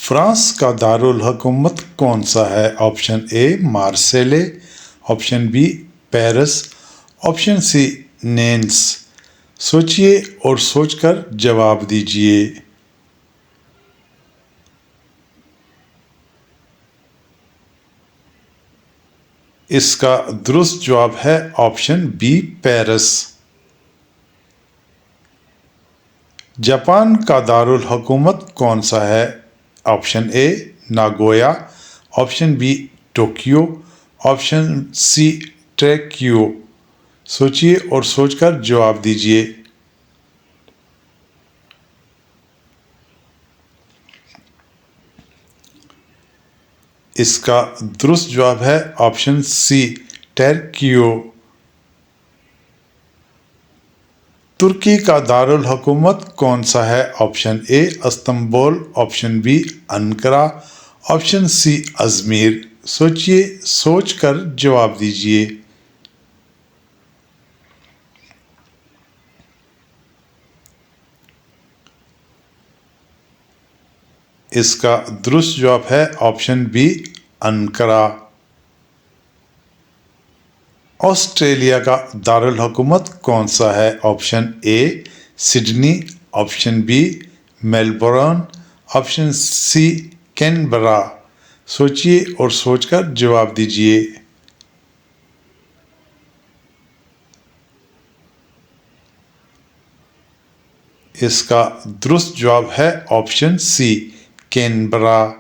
France کا دارالحکومت کون سا ہے؟ Option A Marseille, option B Paris, option C Nantes. سوچئے اور سوچ کر جواب دیجئے۔ اس کا درست جواب ہے آپشن بی پیرس۔ جاپان کا دارالحکومت کون سا ہے؟ Option A Nagoya, option B Tokyo, option C Tokyo. سوچئے اور سوچ کر جواب دیجئے۔ اس کا درست جواب ہے آپشن سی ٹوکیو۔ ترکی کا دارالحکومت کون سا ہے؟ Option A Istanbul, option B Ankara, option C Izmir. سوچئے سوچ کر جواب دیجئے۔ اس کا درست جواب ہے آپشن بی انقرہ۔ آسٹریلیا کا دارالحکومت کون سا ہے؟ Option A Sydney, option B Melbourne, option C Canberra. سوچئے اور سوچ کر جواب دیجئے۔ اس کا درست جواب ہے آپشن سی کینبرا۔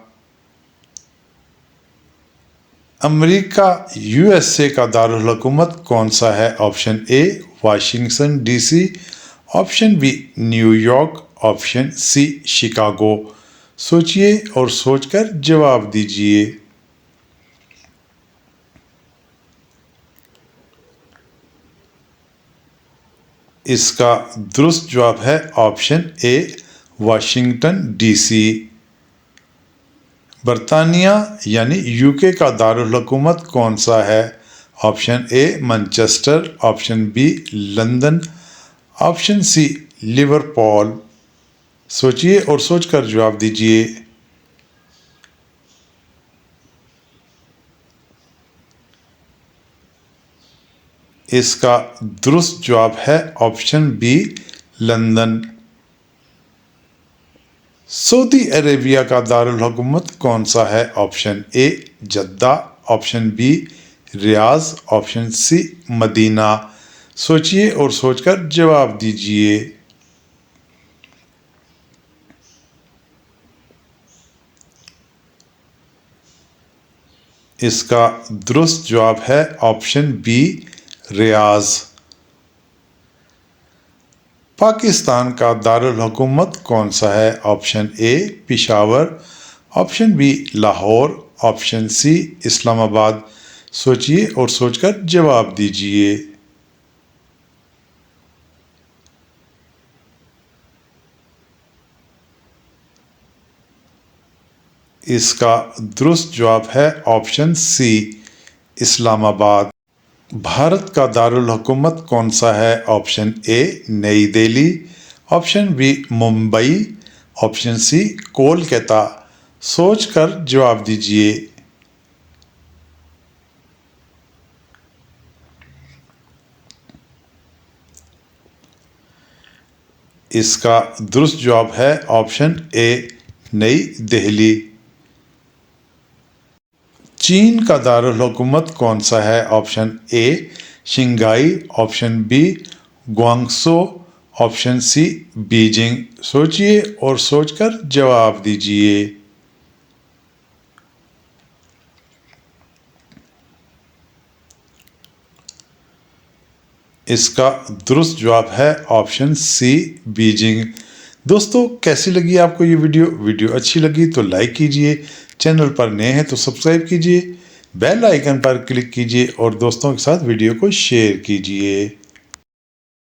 امریکہ USA کا دارالحکومت کون سا ہے؟ Option A Washington D C, option B New York, option C Chicago. سوچئے اور سوچ کر جواب دیجئے۔ اس کا درست جواب ہے option A Washington D C. برطانیہ یعنی UK کا دارالحکومت کون سا ہے؟ Option A Manchester, option B London, option C Liverpool. سوچئے اور سوچ کر جواب دیجئے۔ اس کا درست جواب ہے آپشن بی لندن۔ سعودی عربیہ کا دارالحکومت کون سا ہے؟ آپشن اے جدہ، آپشن بی ریاض، آپشن سی مدینہ۔ سوچئے اور سوچ کر جواب دیجئے۔ اس کا درست جواب ہے آپشن بی ریاض۔ پاکستان کا دارالحکومت کون سا ہے؟ Option A Peshawar, option B Lahore, option C Islamabad. سوچئے اور سوچ کر جواب دیجئے۔ اس کا درست جواب ہے آپشن سی اسلام آباد۔ بھارت کا دارالحکومت کون سا ہے؟ Option A Nai Delhi, option B Mumbai, option C Kolkata. سوچ کر جواب دیجئے۔ اس کا درست جواب ہے آپشن اے نئی دہلی۔ چین کا دارالحکومت کون سا ہے؟ Option A Shanghai, option B Guangzhou, option C Beijing. سوچئے اور سوچ کر جواب دیجئے۔ اس کا درست جواب ہے آپشن سی بیجنگ۔ دوستو کیسی لگی آپ کو یہ ویڈیو اچھی لگی تو لائک کیجئے، چینل پر نئے ہیں تو سبسکرائب کیجئے، بیل آئیکن پر کلک کیجئے اور دوستوں کے ساتھ ویڈیو کو شیئر کیجئے۔